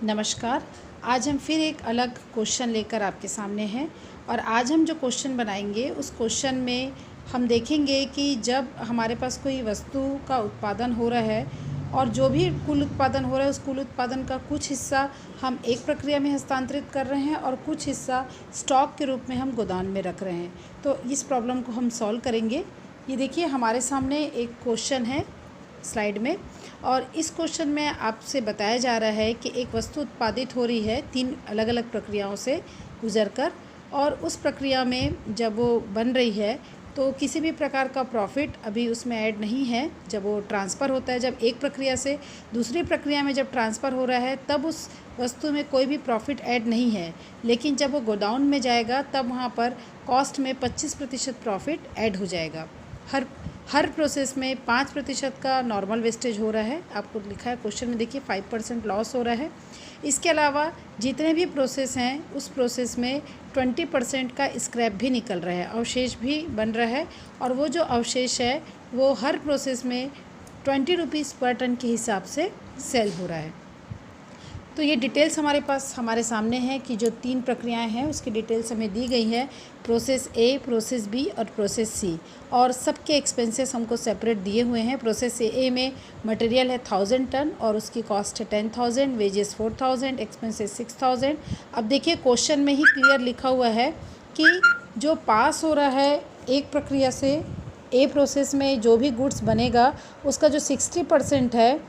नमस्कार। आज हम फिर एक अलग क्वेश्चन लेकर आपके सामने हैं और आज हम जो क्वेश्चन बनाएंगे उस क्वेश्चन में हम देखेंगे कि जब हमारे पास कोई वस्तु का उत्पादन हो रहा है और जो भी कुल उत्पादन हो रहा है उस कुल उत्पादन का कुछ हिस्सा हम एक प्रक्रिया में हस्तांतरित कर रहे हैं और कुछ हिस्सा स्टॉक के रूप में हम गोदाम में रख रहे हैं। तो इस प्रॉब्लम को हम सॉल्व करेंगे। ये देखिए हमारे सामने एक क्वेश्चन है स्लाइड में और इस क्वेश्चन में आपसे बताया जा रहा है कि एक वस्तु उत्पादित हो रही है 3 अलग अलग प्रक्रियाओं से गुजरकर और उस प्रक्रिया में जब वो बन रही है तो किसी भी प्रकार का प्रॉफिट अभी उसमें ऐड नहीं है। जब वो ट्रांसफ़र होता है, जब एक प्रक्रिया से दूसरी प्रक्रिया में जब ट्रांसफ़र हो रहा है तब उस वस्तु में कोई भी प्रॉफिट ऐड नहीं है, लेकिन जब वो गोडाउन में जाएगा तब वहाँ पर कॉस्ट में 25% प्रॉफिट ऐड हो जाएगा। हर प्रोसेस में 5% का नॉर्मल वेस्टेज हो रहा है। आपको लिखा है क्वेश्चन में, देखिए 5% लॉस हो रहा है। इसके अलावा जितने भी प्रोसेस हैं उस प्रोसेस में 20% का स्क्रैप भी निकल रहा है, अवशेष भी बन रहा है और वो जो अवशेष है वो हर प्रोसेस में 20 रुपीज़ पर टन के हिसाब से सेल हो रहा है। तो ये डिटेल्स हमारे सामने हैं कि जो 3 प्रक्रियाएं हैं उसकी डिटेल्स हमें दी गई है, प्रोसेस ए, प्रोसेस बी और प्रोसेस सी, और सबके एक्सपेंसेस हमको सेपरेट दिए हुए हैं। प्रोसेस ए में मटेरियल है 1000 टन और उसकी कॉस्ट है 10,000, वेजेस 4000, एक्सपेंसेस 6000। अब देखिए क्वेश्चन में ही क्लियर लिखा हुआ है कि जो पास हो रहा है एक प्रक्रिया से ए प्रोसेस में जो भी गुड्स बनेगा उसका जो 60% है,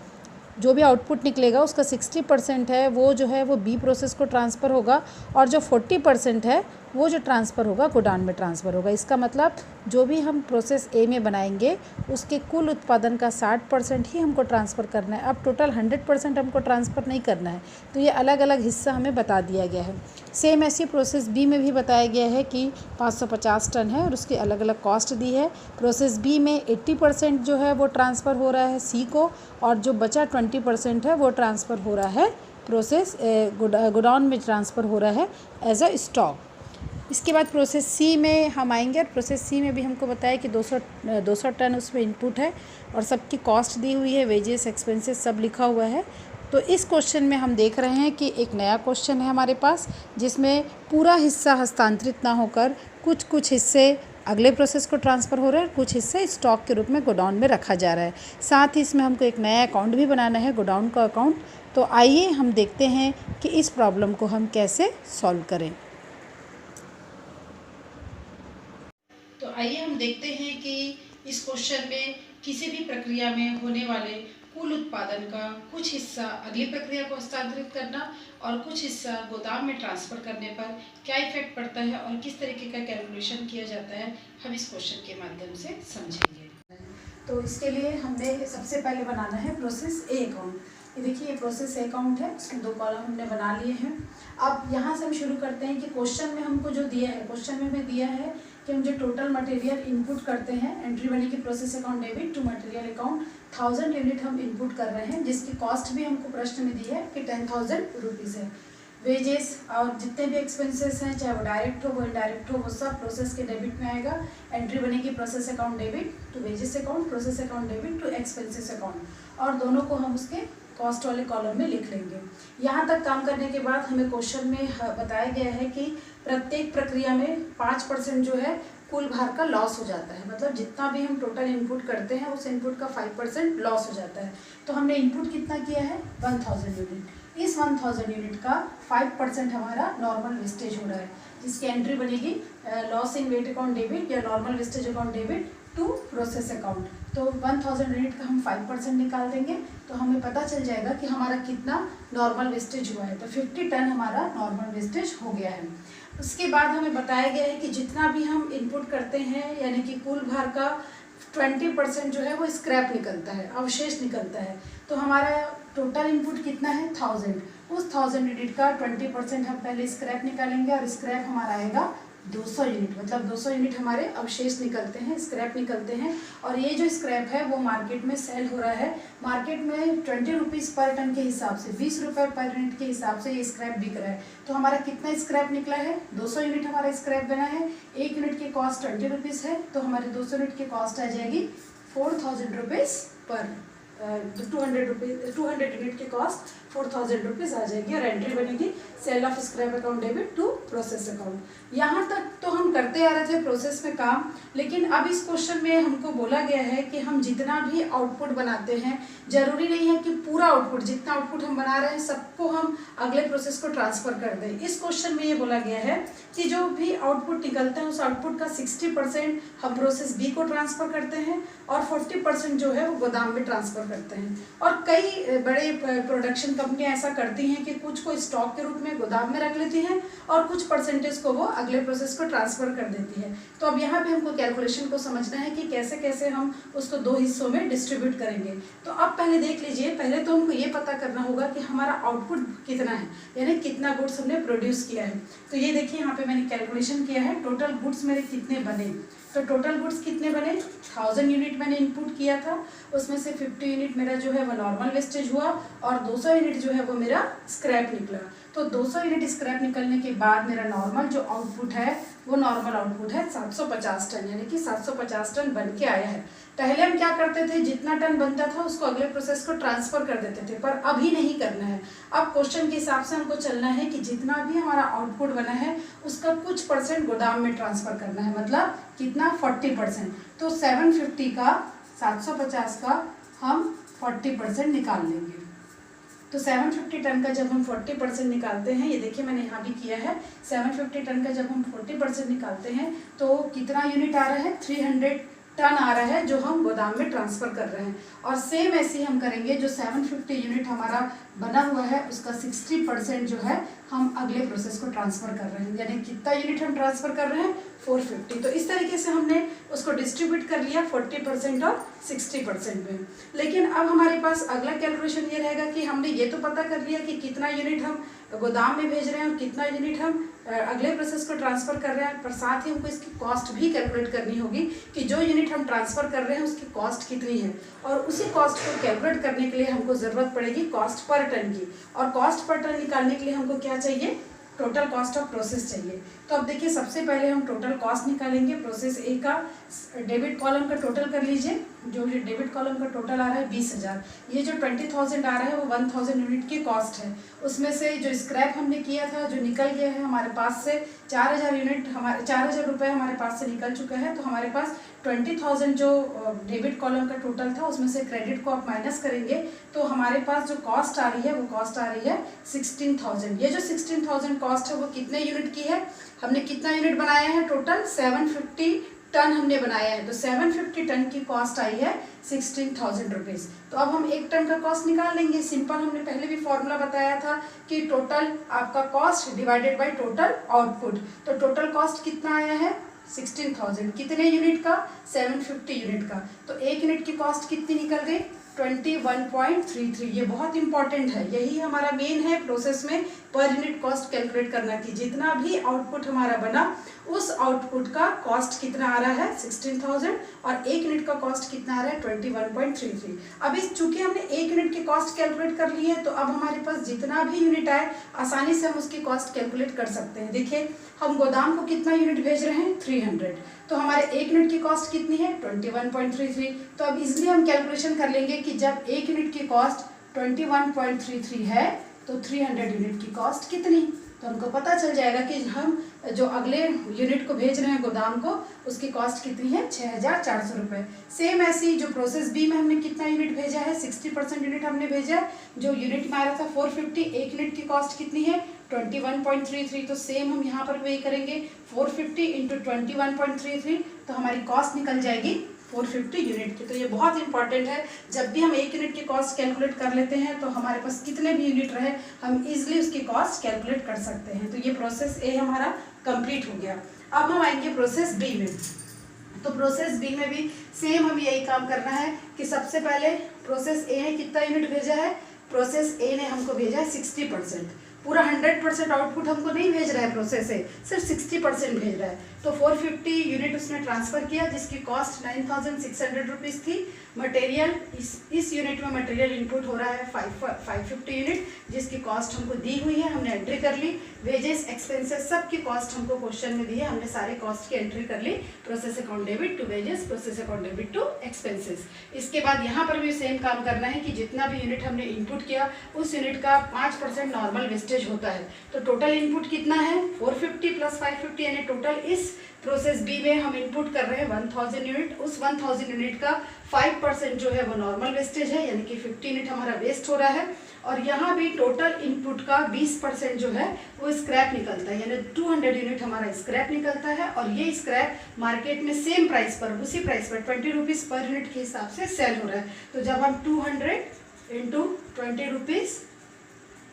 जो भी आउटपुट निकलेगा उसका 60% है वो जो है वो बी प्रोसेस को ट्रांसफ़र होगा और जो 40% है वो जो ट्रांसफ़र होगा गोडाउन में ट्रांसफ़र होगा। इसका मतलब जो भी हम प्रोसेस ए में बनाएंगे उसके कुल उत्पादन का 60% ही हमको ट्रांसफ़र करना है। अब टोटल 100% हमको ट्रांसफ़र नहीं करना है, तो ये अलग अलग हिस्सा हमें बता दिया गया है। सेम ऐसी प्रोसेस बी में भी बताया गया है कि 550 टन है और उसकी अलग अलग कॉस्ट दी है। प्रोसेस बी में 80% जो है वो ट्रांसफ़र हो रहा है सी को और जो बचा 20% है वो ट्रांसफ़र हो रहा है प्रोसेस गोडाउन में ट्रांसफ़र हो रहा है एज अ स्टॉक। इसके बाद प्रोसेस सी में हम आएंगे और प्रोसेस सी में भी हमको बताया कि 200 टन उसमें इनपुट है और सबकी कॉस्ट दी हुई है, वेजेस एक्सपेंसेस सब लिखा हुआ है। तो इस क्वेश्चन में हम देख रहे हैं कि एक नया क्वेश्चन है हमारे पास जिसमें पूरा हिस्सा हस्तांतरित ना होकर कुछ हिस्से अगले प्रोसेस को ट्रांसफ़र हो रहा है, कुछ हिस्से स्टॉक के रूप में गोडाउन में रखा जा रहा है। साथ ही इसमें हमको एक नया अकाउंट भी बनाना है, गोडाउन का अकाउंट। तो आइए हम देखते हैं कि इस प्रॉब्लम को हम कैसे सॉल्व करें। तो आइए हम देखते हैं कि इस क्वेश्चन में किसी भी प्रक्रिया में होने वाले कुल उत्पादन का कुछ हिस्सा अगली प्रक्रिया को हस्तांतरित करना और कुछ हिस्सा गोदाम में ट्रांसफ़र करने पर क्या इफेक्ट पड़ता है और किस तरीके का कैलकुलेशन किया जाता है, हम इस क्वेश्चन के माध्यम से समझेंगे। तो इसके लिए हमने सबसे पहले बनाना है प्रोसेस ए अकाउंट। ये देखिए ये प्रोसेस ए अकाउंट है, इसके 2 कॉलम हमने बना लिए हैं। अब यहाँ से हम शुरू करते हैं कि क्वेश्चन में हमको जो दिया है, क्वेश्चन में भी दिया है कि हम जो टोटल मटेरियल इनपुट करते हैं, एंट्री बनेगी process account debit to material account 1000 unit हम इनपुट कर रहे हैं, जिसकी कॉस्ट भी हमको प्रश्न में दी है कि 10,000 रुपीज़ है। वेजेस और जितने भी एक्सपेंसेस हैं, चाहे वो डायरेक्ट हो वो इनडायरेक्ट हो, वो सब प्रोसेस के डेबिट में आएगा। एंट्री बनेगी process account debit to wages account, process account debit to expenses account, और दोनों को हम उसके कॉस्ट वाले कॉलम में लिख लेंगे। यहाँ तक काम करने के बाद हमें क्वेश्चन में बताया गया है कि प्रत्येक प्रक्रिया में 5% जो है कुल भार का लॉस हो जाता है। मतलब जितना भी हम टोटल इनपुट करते हैं उस इनपुट का 5% लॉस हो जाता है। तो हमने इनपुट कितना किया है 1000 यूनिट। इस 1000 यूनिट का 5% हमारा नॉर्मल वेस्टेज हो रहा है, जिसकी एंट्री बनेगी loss in weight account debit या normal wastage account debit to process account. तो 1000 यूनिट का हम 5% निकाल देंगे तो हमें पता चल जाएगा कि हमारा कितना नॉर्मल वेस्टेज हुआ है। तो 50 टन हमारा नॉर्मल वेस्टेज हो गया है। उसके बाद हमें बताया गया है कि जितना भी हम इनपुट करते हैं यानी कि कुल भार का 20% जो है वो स्क्रैप निकलता है, अवशेष निकलता है। तो हमारा टोटल इनपुट कितना है 1000, उस 1000 यूनिट का 20% हम पहले स्क्रैप निकालेंगे और स्क्रैप हमारा आएगा 200 यूनिट। मतलब 200 यूनिट हमारे अवशेष निकलते हैं, स्क्रैप निकलते हैं। और ये जो स्क्रैप है वो मार्केट में सेल हो रहा है। मार्केट में 20 रुपीज़ पर टन के हिसाब से, 20 रुपये पर यूनिट के हिसाब से ये स्क्रैप बिक रहा है। तो हमारा कितना स्क्रैप निकला है 200 यूनिट हमारा स्क्रैप बना है। 1 यूनिट की कॉस्ट 20 रुपीज़ है, तो हमारी 200 यूनिट की कॉस्ट आ जाएगी 4000 रुपीज़ पर 200 यूनिट की कॉस्ट 4,000 रुपीज़ आ जाएगी और एंट्री बनेगी sale of scrap account debit to process account. यहाँ तक तो हम करते आ रहे थे प्रोसेस में काम, लेकिन अब इस क्वेश्चन में हमको बोला गया है कि हम जितना भी आउटपुट बनाते हैं, जरूरी नहीं है कि पूरा आउटपुट, जितना आउटपुट हम बना रहे हैं सबको हम अगले प्रोसेस को ट्रांसफर कर दें। इस क्वेश्चन में ये बोला गया है कि जो भी आउटपुट निकलता है उस आउटपुट का 60% हम प्रोसेस बी को ट्रांसफर करते हैं और 40% जो है वो गोदाम में ट्रांसफर करते हैं। और कई बड़े प्रोडक्शन कंपनियां ऐसा करती हैं कि कुछ को स्टॉक के रूप में गोदाम में रख लेती हैं और कुछ परसेंटेज को वो अगले प्रोसेस को ट्रांसफर कर देती है। तो अब यहाँ पे हमको कैलकुलेशन को समझना है कि कैसे कैसे हम उसको दो हिस्सों में डिस्ट्रीब्यूट करेंगे। तो अब पहले देख लीजिए, पहले तो हमको ये पता करना होगा कि हमारा आउटपुट कितना है, यानी कितना गुड्स हमने प्रोड्यूस किया है। तो ये देखिए यहाँ पे मैंने कैलकुलेशन किया है, टोटल गुड्स मेरे कितने बने। तो टोटल गुड्स कितने बने, 1000 यूनिट मैंने इनपुट किया था, उसमें से 50 यूनिट मेरा जो है वो नॉर्मल वेस्टेज हुआ और 200 यूनिट जो है वो मेरा स्क्रैप निकला। तो 200 यूनिट स्क्रैप निकलने के बाद मेरा नॉर्मल जो आउटपुट है वो नॉर्मल आउटपुट है 750 टन, यानी कि 750 टन बन के आया है। पहले हम क्या करते थे, जितना टन बनता था उसको अगले प्रोसेस को ट्रांसफर कर देते थे, पर अभी नहीं करना है। अब क्वेश्चन के हिसाब से हमको चलना है कि जितना भी हमारा आउटपुट बना है उसका कुछ परसेंट गोदाम में ट्रांसफर करना है, मतलब कितना, 40%। तो 750 का 750 का हम 40% निकाल लेंगे। तो 750 टन का जब हम 40% निकालते हैं, ये देखिए मैंने यहाँ भी किया है, 750 टन का जब हम 40% निकालते हैं तो कितना यूनिट आ रहा है, 300 टन आ रहा है जो हम गोदाम में ट्रांसफर कर रहे हैं। और सेम ऐसे ही हम करेंगे, जो 750 यूनिट हमारा बना हुआ है उसका 60% जो है हम अगले प्रोसेस को ट्रांसफर कर रहे हैं, यानी कितना यूनिट हम ट्रांसफर कर रहे हैं, 450। तो इस तरीके से हमने उसको डिस्ट्रीब्यूट कर लिया 40% और 60% में। लेकिन अब हमारे पास अगला कैलकुलेशन ये रहेगा कि हमने ये तो पता कर लिया कि कितना यूनिट हम गोदाम में भेज रहे हैं और कितना यूनिट हम अगले प्रोसेस को ट्रांसफर कर रहे हैं, पर साथ ही हमको इसकी कॉस्ट भी कैलकुलेट करनी होगी कि जो यूनिट हम ट्रांसफर कर रहे हैं उसकी कॉस्ट कितनी है। और उसी कॉस्ट को कैलकुलेट करने के लिए हमको ज़रूरत पड़ेगी कॉस्ट पर टन की, और कॉस्ट पर टन निकालने के लिए हमको क्या चाहिए, टोटल कॉस्ट ऑफ प्रोसेस चाहिए। तो अब देखिए सबसे पहले हम टोटल कॉस्ट निकालेंगे। प्रोसेस ए का डेबिट कॉलम का टोटल कर लीजिए, जो ये डेबिट कॉलम का टोटल आ रहा है 20,000, ये जो 20,000 आ रहा है वो 1000 यूनिट की कॉस्ट है। उसमें से जो स्क्रैप हमने किया था, जो निकल गया है हमारे पास से 4000 यूनिट, हमारे 4000 रुपये हमारे पास से निकल चुका है। तो हमारे पास 20,000 जो डेबिट कॉलम का टोटल था उसमें से क्रेडिट को आप माइनस करेंगे तो हमारे पास जो कॉस्ट आ रही है वो कॉस्ट आ रही है 16,000। ये जो 16,000 कॉस्ट है वो कितने यूनिट की है, हमने कितना यूनिट बनाया है, टोटल 750 टन हमने बनाया है। तो 750 टन की कॉस्ट आई है 16,000 रुपीज़। तो अब हम एक टन का कॉस्ट निकाल लेंगे। सिंपल, हमने पहले भी फॉर्मूला बताया था कि टोटल आपका cost divided by total output. तो टोटल कॉस्ट कितना आया है, 16,000, कितने यूनिट का, 750 यूनिट का। तो एक यूनिट की कॉस्ट कितनी निकल गई, 21.33। ये बहुत इंपॉर्टेंट है, यही हमारा मेन है प्रोसेस में पर यूनिट कॉस्ट कैलकुलेट करना कि जितना भी आउटपुट हमारा बना उस आउटपुट का कॉस्ट कितना आ रहा है 16,000 और एक यूनिट का कॉस्ट कितना आ रहा है 21.33। अब इस चूंकि हमने एक यूनिट की कॉस्ट कैलकुलेट कर ली है तो अब हमारे पास जितना भी यूनिट आए आसानी से हम उसकी कॉस्ट कैलकुलेट कर सकते हैं। देखिए हम गोदाम को कितना यूनिट भेज रहे हैं, 300, तो हमारे एक यूनिट की कॉस्ट कितनी है, 21.33। तो अब इसलिए हम कैलकुलेशन कर लेंगे कि जब एक यूनिट की कॉस्ट 21.33 है तो 300 यूनिट की कॉस्ट कितनी, तो हमको पता चल जाएगा कि हम जो अगले यूनिट को भेज रहे हैं गोदाम को उसकी कॉस्ट कितनी है, 6,400 रुपये। सेम ऐसी जो प्रोसेस बी में हमने कितना यूनिट भेजा है, 60% यूनिट हमने भेजा है। जो यूनिट में आ रहा था 450, एक यूनिट की कॉस्ट कितनी है, 21.33। तो सेम हम यहाँ पर पे करेंगे 450 इंटू 21.33, तो हमारी कॉस्ट निकल जाएगी 450 यूनिट की। तो ये बहुत इंपॉर्टेंट है, जब भी हम एक यूनिट की कॉस्ट कैलकुलेट कर लेते हैं तो हमारे पास कितने भी यूनिट रहे हम इजीली उसकी कॉस्ट कैलकुलेट कर सकते हैं। तो ये प्रोसेस ए हमारा कंप्लीट हो गया। अब हम आएंगे प्रोसेस बी में। तो प्रोसेस बी में भी सेम हम यही काम करना है कि सबसे पहले प्रोसेस ए ने कितना यूनिट भेजा है, प्रोसेस ए ने हमको भेजा है 60%। पूरा 100% आउटपुट हमको नहीं भेज रहा है प्रोसेस से, सिर्फ 60% भेज रहा है। तो 450 यूनिट उसने ट्रांसफ़र किया जिसकी कॉस्ट 9600 रुपीज़ थी। मटेरियल इस यूनिट में मटेरियल इनपुट हो रहा है 550 यूनिट जिसकी कॉस्ट हमको दी हुई है, हमने एंट्री कर ली। वेजेस एक्सपेंसेस सब की कॉस्ट हमको क्वेश्चन में दी है, हमने सारे कॉस्ट की एंट्री कर ली। Process account debit to wages, process account debit to expenses. इसके बाद यहाँ पर भी सेम काम करना है कि जितना भी यूनिट हमने इनपुट किया उस यूनिट का 5% नॉर्मल वेस्टेज होता है। तो टोटल इनपुट कितना है 450 प्लस 550 यानी टोटल इस प्रोसेस बी में हम इनपुट कर रहे हैं 1000 यूनिट। उस 1000 यूनिट का 5% जो है वो नॉर्मल वेस्टेज है यानी कि 50 यूनिट हमारा वेस्ट हो रहा है। और यहाँ भी टोटल इनपुट का 20% जो है वो स्क्रैप निकलता है यानी 200 यूनिट हमारा स्क्रैप निकलता है। और ये स्क्रैप मार्केट में सेम प्राइस पर, उसी प्राइस पर 20 रुपीज़ पर यूनिट के हिसाब से सेल हो रहा है। तो जब हम 200 इंटू 20 रुपीज़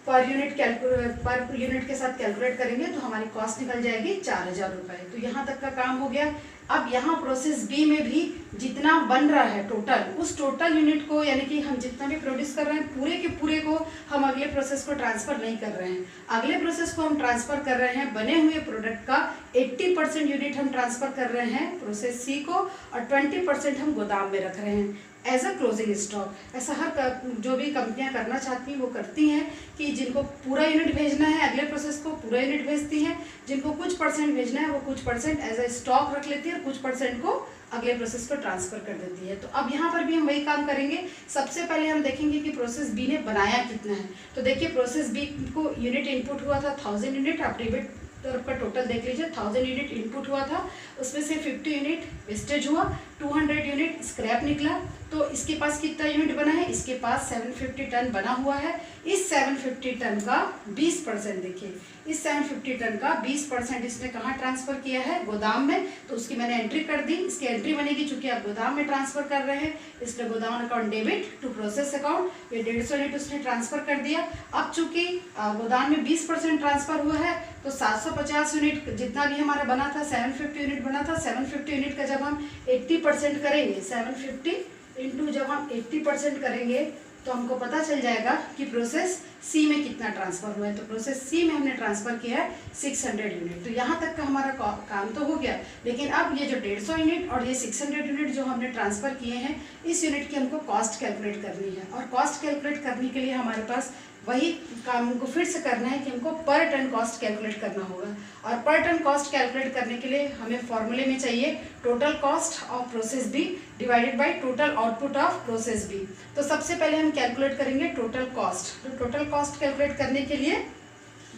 पर यूनिट के साथ कैलकुलेट करेंगे तो हमारी कॉस्ट निकल जाएगी 4000 रुपये। तो यहाँ तक का काम हो गया। अब यहाँ प्रोसेस बी में भी जितना बन रहा है टोटल, उस टोटल यूनिट को यानी कि हम जितना भी प्रोड्यूस कर रहे हैं पूरे के पूरे को हम अगले प्रोसेस को ट्रांसफ़र नहीं कर रहे हैं। अगले प्रोसेस को हम ट्रांसफ़र कर रहे हैं बने हुए प्रोडक्ट का 80% यूनिट हम ट्रांसफ़र कर रहे हैं प्रोसेस सी को और 20% हम गोदाम में रख रहे हैं एज अ क्लोजिंग स्टॉक। ऐसा हर जो भी कंपनियां करना चाहती हैं वो करती हैं कि जिनको पूरा यूनिट भेजना है अगले प्रोसेस को पूरा यूनिट भेजती हैं, जिनको कुछ परसेंट भेजना है वो कुछ परसेंट एज अ स्टॉक रख लेती है और कुछ परसेंट को अगले प्रोसेस को ट्रांसफर कर देती है। तो अब यहाँ पर भी हम वही काम करेंगे। सबसे पहले हम देखेंगे कि प्रोसेस बी ने बनाया कितना है। तो देखिए प्रोसेस बी को यूनिट इनपुट हुआ था 1000 यूनिट। आप डेबिट तरफ का टोटल देख लीजिए, 1000 यूनिट इनपुट हुआ था, उसमें से 50 यूनिट वेस्टेज हुआ, 200 यूनिट स्क्रैप निकला। तो इसके पास कितना यूनिट बना है, इसके पास 750 टन बना हुआ है। इस 750 टन का 20% देखिए, इस 750 टन का 20% इसने कहाँ ट्रांसफर किया है, गोदाम में। तो उसकी मैंने एंट्री कर दी, इसकी एंट्री बनेगी चूंकि आप गोदाम में ट्रांसफर कर रहे हैं इसलिए गोदाम account debit to process account. ये 150 यूनिट उसने ट्रांसफर कर दिया। अब चूंकि गोदाम में 20% ट्रांसफर हुआ है तो 750 यूनिट जितना भी हमारा बना था 750 यूनिट बना था, 750 यूनिट का जब हम 80% करेंगे, 750 इंटू जब हम 80% करेंगे तो हमको पता चल जाएगा कि प्रोसेस सी में कितना ट्रांसफर हुआ है। तो प्रोसेस सी में हमने ट्रांसफर किया है 600 यूनिट। तो यहाँ तक का हमारा काम तो हो गया, लेकिन अब ये जो 150 यूनिट और ये 600 यूनिट जो हमने ट्रांसफर किए हैं इस यूनिट की हमको कॉस्ट कैलकुलेट करनी है। और कॉस्ट कैलकुलेट करने के लिए हमारे पास वही काम को फिर से करना है कि हमको पर टन कॉस्ट कैलकुलेट करना होगा। और पर टन कॉस्ट कैलकुलेट करने के लिए हमें फॉर्मूले में चाहिए total cost of process B divided by total output of process B. तो सबसे पहले हम कैलकुलेट करेंगे टोटल कॉस्ट। तो टोटल कॉस्ट कैलकुलेट करने के लिए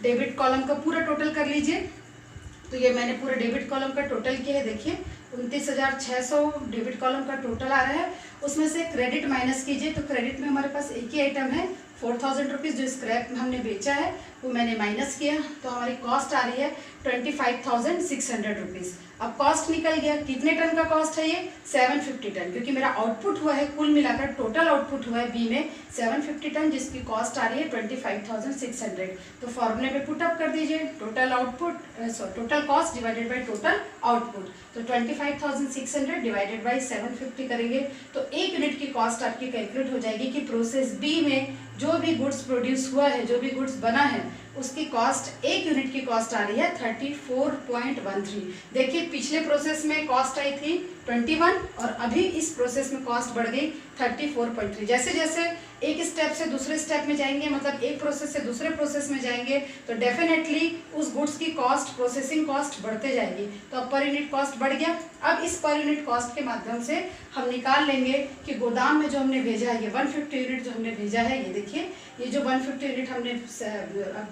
डेबिट कॉलम का पूरा टोटल कर लीजिए। तो ये मैंने पूरे डेबिट कॉलम का टोटल किया है, देखिए 29,600 डेबिट कॉलम का टोटल आ रहा है। उसमें से क्रेडिट माइनस कीजिए। तो क्रेडिट में हमारे पास एक ही आइटम है 4000 रुपीज़ जो स्क्रैप हमने बेचा है वो मैंने माइनस किया। तो हमारी कॉस्ट आ रही है 25,600 रुपीज़। अब कॉस्ट निकल गया, कितने टन का कॉस्ट है ये 750 टन, क्योंकि मेरा आउटपुट हुआ है कुल मिलाकर टोटल आउटपुट हुआ है बी में 750 टन जिसकी कॉस्ट आ रही है 25,600। तो फॉर्मूले में पुट अप कर दीजिए total output total cost divided by total output. तो 25,600 डिवाइडेड बाय 750 करेंगे तो एक यूनिट की कॉस्ट आपकी कैलकुलेट हो जाएगी कि प्रोसेस बी में जो भी गुड्स प्रोड्यूस हुआ है, जो भी गुड्स बना है उसकी कॉस्ट एक यूनिट की कॉस्ट आ रही है 34.13। देखिए पिछले प्रोसेस में कॉस्ट आई थी 21 और अभी इस प्रोसेस में कॉस्ट बढ़ गई 34.3। जैसे जैसे एक स्टेप से दूसरे स्टेप में जाएंगे, मतलब एक प्रोसेस से दूसरे प्रोसेस में जाएंगे तो डेफिनेटली उस गुड्स की कॉस्ट, प्रोसेसिंग कॉस्ट बढ़ते जाएगी। तो अब पर यूनिट कॉस्ट बढ़ गया। अब इस पर यूनिट कॉस्ट के माध्यम से हम निकाल लेंगे कि गोदाम में जो हमने भेजा है ये 150 यूनिट जो हमने भेजा है, ये देखिए ये जो 150 यूनिट हमने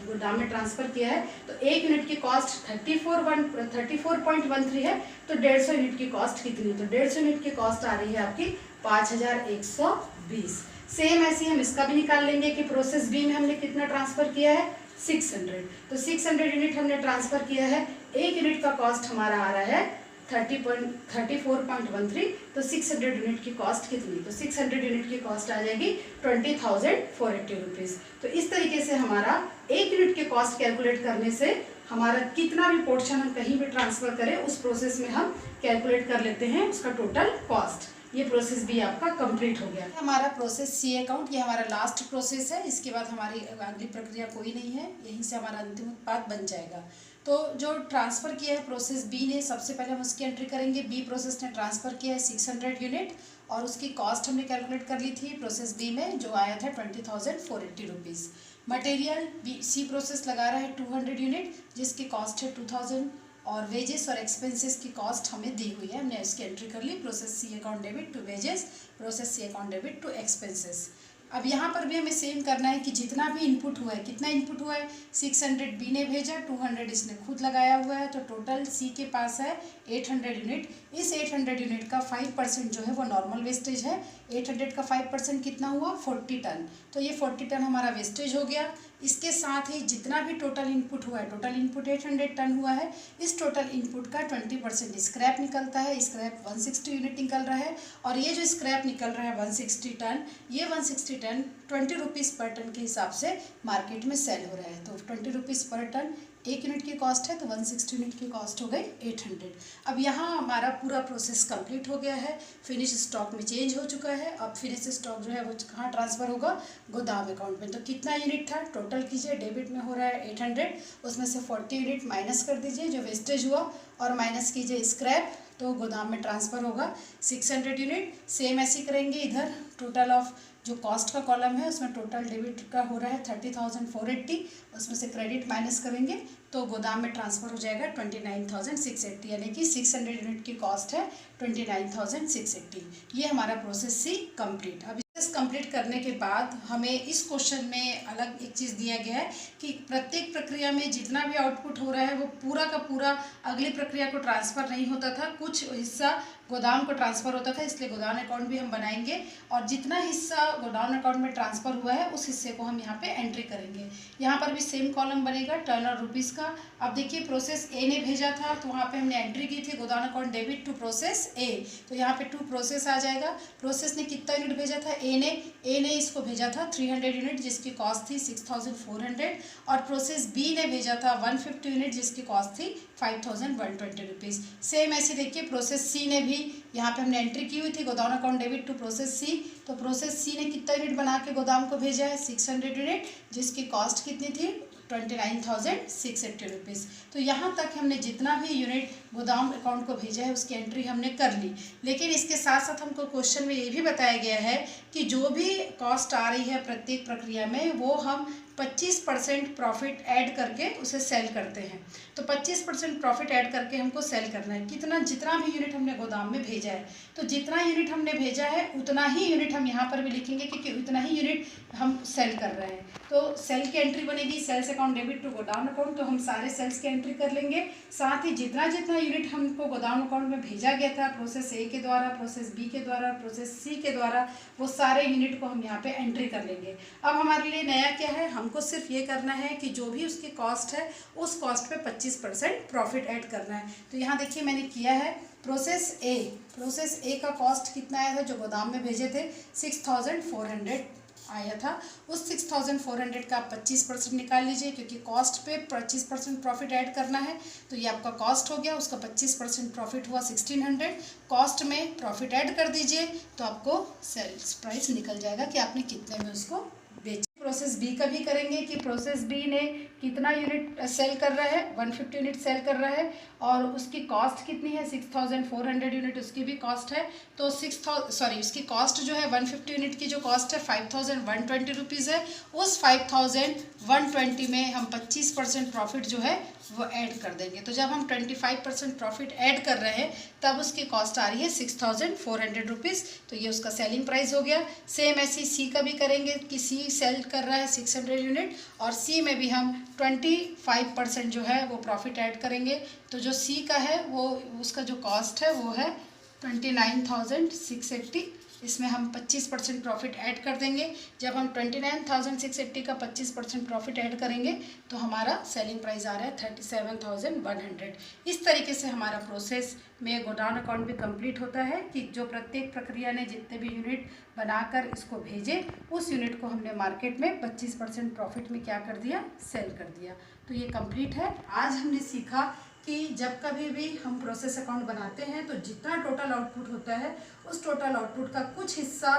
गोदाम में ट्रांसफर किया है तो एक यूनिट की कॉस्ट 34.13 है। तो 150 यूनिट की कॉस्ट कितनी है, तो 150 यूनिट की कॉस्ट आ रही है आपकी 5120। सेम ऐसे हम इसका भी निकाल लेंगे कि प्रोसेस बी में हमने कितना ट्रांसफर किया है 600। तो 600 यूनिट हमने ट्रांसफर किया है, एक यूनिट का कॉस्ट हमारा आ रहा है 34.13। तो 600 यूनिट की कॉस्ट कितनी, तो 600 यूनिट की कॉस्ट आ जाएगी 20,480 रुपीज़। तो इस तरीके से हमारा एक यूनिट की कॉस्ट कैलकुलेट करने से हमारा कितना भी पोर्शन हम कहीं भी ट्रांसफर करें उस प्रोसेस में हम कैलकुलेट कर लेते हैं उसका टोटल कॉस्ट। ये प्रोसेस भी आपका कंप्लीट हो गया। हमारा प्रोसेस सी अकाउंट, ये हमारा लास्ट प्रोसेस है। इसके बाद हमारी अगली प्रक्रिया कोई नहीं है, यहीं से हमारा अंतिम उत्पाद बन जाएगा। तो जो ट्रांसफ़र किया है प्रोसेस बी ने, सबसे पहले हम उसकी एंट्री करेंगे। बी प्रोसेस ने ट्रांसफ़र किया है 600 यूनिट और उसकी कॉस्ट हमने कैलकुलेट कर ली थी प्रोसेस बी में, जो आया था 20,480 rupees. Material B C process लगा रहा है 200 यूनिट जिसकी कॉस्ट है 2000 और वेजेस और एक्सपेंसेस की कॉस्ट हमें दी हुई है, हमने इसकी एंट्री कर ली। Process C account debit to wages, process C account debit to expenses. अब यहाँ पर भी हमें सेम करना है कि जितना भी इनपुट हुआ है, कितना इनपुट हुआ है 600 बी ने भेजा, 200 इसने खुद लगाया हुआ है, तो टोटल सी के पास है 800 यूनिट। इस 800 यूनिट का 5% जो है वो नॉर्मल वेस्टेज है। 800 का 5% कितना हुआ 40 टन, तो ये 40 टन हमारा वेस्टेज हो गया। इसके साथ ही जितना भी टोटल इनपुट हुआ है, टोटल इनपुट 800 टन हुआ है, इस टोटल इनपुट का 20% स्क्रैप निकलता है। स्क्रैप 160 यूनिट निकल रहा है और ये जो स्क्रैप निकल रहा है 160 टन, ये 160 टन 20 रुपीज़ पर टन के हिसाब से मार्केट में सेल हो रहा है। तो 20 रुपीज़ पर टन 1 यूनिट की कॉस्ट है, तो 160 यूनिट की कॉस्ट हो गई 800। अब यहाँ हमारा पूरा प्रोसेस कंप्लीट हो गया है, फिनिश स्टॉक में चेंज हो चुका है। अब फिनिश स्टॉक जो है वो कहाँ ट्रांसफ़र होगा, गोदाम अकाउंट में। तो कितना यूनिट था टोटल कीजिए, डेबिट में हो रहा है 800, उसमें से 40 यूनिट माइनस कर दीजिए जो वेस्टेज हुआ और माइनस कीजिए स्क्रैप, तो गोदाम में ट्रांसफ़र होगा 600 यूनिट। सेम ऐसे करेंगे इधर, टोटल ऑफ जो कॉस्ट का कॉलम है उसमें टोटल डेबिट का हो रहा है 30,480, उसमें से क्रेडिट माइनस करेंगे तो गोदाम में ट्रांसफ़र हो जाएगा 29,680, यानी कि 600 यूनिट की कॉस्ट है 29,680। ये हमारा प्रोसेस सी कंप्लीट। अब प्रोसेस कंप्लीट करने के बाद हमें इस क्वेश्चन में अलग एक चीज़ दिया गया है कि प्रत्येक प्रक्रिया में जितना भी आउटपुट हो रहा है वो पूरा का पूरा अगली प्रक्रिया को ट्रांसफ़र नहीं होता था, कुछ हिस्सा गोदाम को ट्रांसफ़र होता था, इसलिए गोदाम अकाउंट भी हम बनाएंगे और जितना हिस्सा गोदाम अकाउंट में ट्रांसफ़र हुआ है उस हिस्से को हम यहाँ पे एंट्री करेंगे। यहाँ पर भी सेम कॉलम बनेगा टर्न और रुपीज़ का। अब देखिए प्रोसेस ए ने भेजा था तो वहाँ पे हमने एंट्री की थी गोदाम account debit to process A, तो यहाँ पे टू प्रोसेस आ जाएगा। प्रोसेस ने कितना यूनिट भेजा था, ए ने इसको भेजा था 300 यूनिट जिसकी कॉस्ट थी 6,400 और प्रोसेस बी ने भेजा था 150 यूनिट जिसकी कॉस्ट थी 5,120 रुपीज़। सेम ऐसे देखिए प्रोसेस सी ने भी यहाँ पे हमने एंट्री की हुई थी गोदाम अकाउंट डेबिट टू प्रोसेस सी, तो प्रोसेस सी ने कितना यूनिट बना के गोदाम को भेजा है 600 यूनिट जिसकी कॉस्ट कितनी थी 29,680 रुपीज़। तो यहाँ तक हमने जितना भी यूनिट गोदाम अकाउंट को भेजा है उसकी एंट्री हमने कर ली। लेकिन इसके साथ साथ हमको क्वेश्चन में ये भी बताया गया है कि जो भी कॉस्ट आ रही है प्रत्येक प्रक्रिया में वो हम 25% प्रॉफिट ऐड करके उसे सेल करते हैं। तो 25% प्रॉफिट ऐड करके हमको सेल करना है। कितना, जितना भी यूनिट हमने गोदाम में भेजा है, तो जितना यूनिट हमने भेजा है उतना ही यूनिट हम यहाँ पर भी लिखेंगे क्योंकि उतना ही यूनिट हम सेल कर रहे हैं। तो सेल की एंट्री बनेगी सेल्स अकाउंट डेबिट टू गोदाम अकाउंट, तो हम सारे सेल्स की एंट्री कर लेंगे। साथ ही जितना जितना यूनिट हमको गोदाम अकाउंट में भेजा गया था प्रोसेस ए के द्वारा, प्रोसेस बी के द्वारा, प्रोसेस सी के द्वारा, वो सारे यूनिट को हम यहाँ पे एंट्री कर लेंगे। अब हमारे लिए नया क्या है, हमको सिर्फ ये करना है कि जो भी उसकी कॉस्ट है उस कॉस्ट पे 25% प्रॉफिट ऐड करना है। तो यहाँ देखिए मैंने किया है प्रोसेस ए का कॉस्ट कितना आया था जो गोदाम में भेजे थे 6,400 आया था। उस 6,400 का आप 25% निकाल लीजिए क्योंकि कॉस्ट पे 25% प्रॉफिट ऐड करना है, तो ये आपका कॉस्ट हो गया। उसका 25% प्रॉफिट हुआ 1,600, कॉस्ट में प्रॉफिट ऐड कर दीजिए तो आपको सेल्स प्राइस निकल जाएगा कि आपने कितने में उसको बेचा। प्रोसेस बी का भी करेंगे कि प्रोसेस बी ने कितना यूनिट सेल कर रहा है, 150 यूनिट सेल कर रहा है और उसकी कॉस्ट कितनी है 6,400 यूनिट उसकी भी कॉस्ट है। तो उसकी कॉस्ट जो है 150 यूनिट की जो कॉस्ट है 5,120 रुपीज़ है। उस 5,120 में हम 25% प्रॉफिट जो है वो ऐड कर देंगे। तो जब हम 25% प्रॉफिट ऐड कर रहे हैं तब उसकी कॉस्ट आ रही है 6,400 रुपीज़, तो ये उसका सेलिंग प्राइस हो गया। सेम ऐसे सी का भी करेंगे कि सी सेल कर रहा है 600 यूनिट और सी में भी हम 25% जो है वो प्रॉफिट ऐड करेंगे। तो जो सी का है वो उसका जो कॉस्ट है वो है 29,680, इसमें हम 25% प्रॉफिट ऐड कर देंगे। जब हम 29,680 का 25% प्रॉफिट ऐड करेंगे तो हमारा सेलिंग प्राइस आ रहा है 37,100। इस तरीके से हमारा प्रोसेस में गोडाउन अकाउंट भी कंप्लीट होता है कि जो प्रत्येक प्रक्रिया ने जितने भी यूनिट बनाकर इसको भेजे उस यूनिट को हमने मार्केट में 25% प्रॉफिट में क्या कर दिया, सेल कर दिया। तो ये कंप्लीट है। आज हमने सीखा कि जब कभी भी हम प्रोसेस अकाउंट बनाते हैं तो जितना टोटल आउटपुट होता है उस टोटल आउटपुट का कुछ हिस्सा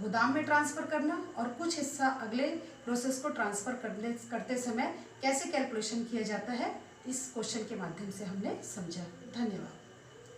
गोदाम में ट्रांसफ़र करना और कुछ हिस्सा अगले प्रोसेस को ट्रांसफ़र करते समय कैसे कैलकुलेशन किया जाता है, इस क्वेश्चन के माध्यम से हमने समझा। धन्यवाद।